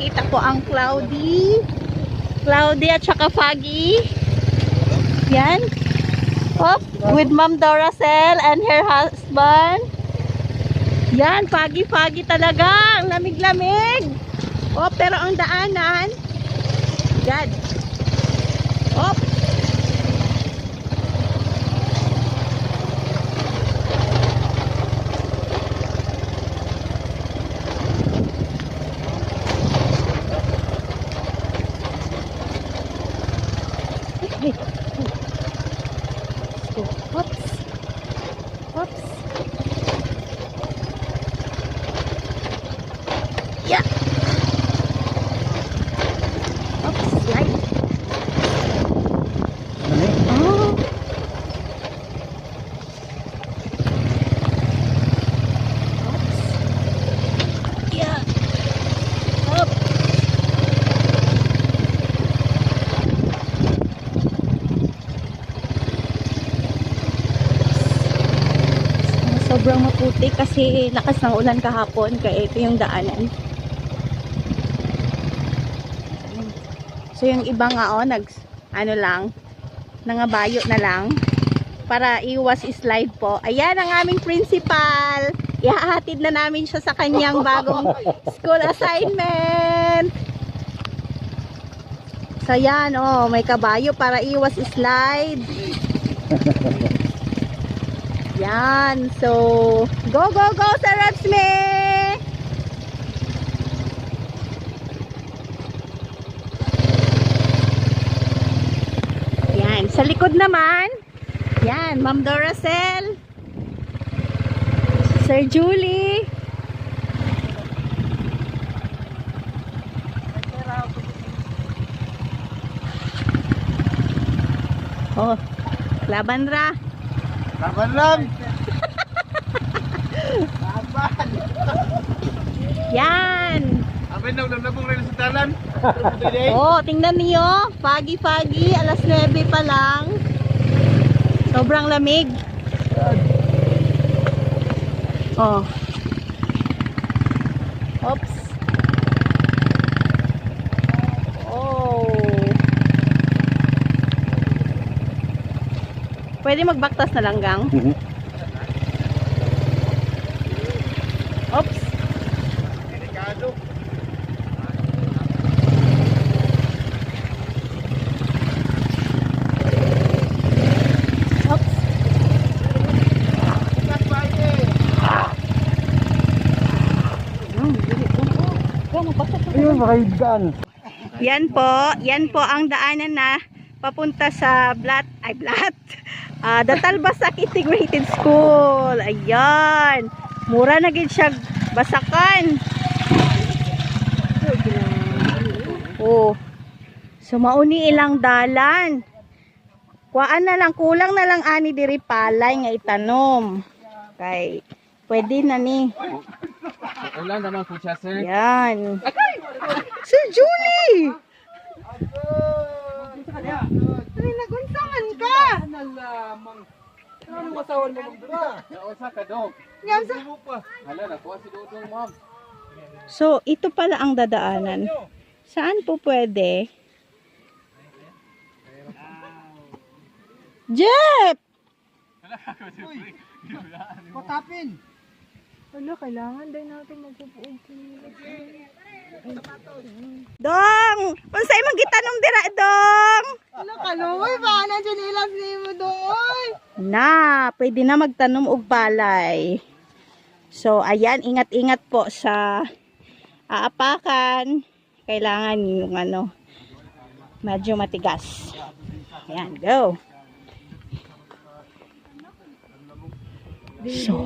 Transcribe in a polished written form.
nakita ko ang cloudy at saka foggy. Yan. Oh, with Ma'am Doracel and her husband. Yan, foggy talaga. Ang lamig-lamig. Oh, pero ang daanan. God. Oh. Oops. Oops. Yeah. Oops, slide. Oh. Oops. Yeah. Up. Sobrang maputi kasi lakas ng ulan kahapon kaya ito yung daanan. So yung iba nga ano lang, nangabayo na lang para iwas slide po. Ayan ang aming principal. Ihahatid na namin siya sa kanyang bagong school assignment. So yan, oh, may kabayo para iwas slide. Yan. So, go sa Repsme! Yan. Sa likod naman, yan, Ma'am Doracel, Sir Julie, oh, laban ra. Laban lang. Laban. Yan. Abay na ulam-labong rin sa talan. Oh, tingnan niyo, foggy, alas 9 pa lang. Sobrang lamig. Oh. Oops. Oh. Pwede magbaktas na lang, gang. Oops. Delikado. Oops. Ayun, makaigan. Yan po ang daanan na papunta sa Datalbasak Integrated School. Ayan. Mura na gid siya basakan. Oh. So mauni ilang dalan. Kuan na lang, kulang na lang ani diri palay nga itanom. Kay pwede na ni. Ulan naman po siya, sir. Yan. Sir Julie! Ay, nagunsangan ka! Ano masawan mo magdura? Nausa ka, Dong. Hala, nakuha si Dudong, ma'am. So, ito pala ang dadaanan. Saan po pwede? Jeff! Patapin! Wala, kailangan din natin magpupuog. Dong! Unsay man gitanong dira, Dong? Ano kaluoy ba? Nandiyan ilang mo doon. Na, pwede na magtanom og palay. So, ayan, ingat-ingat po sa aapakan. Kailangan yung medyo matigas. Ayan, go! So,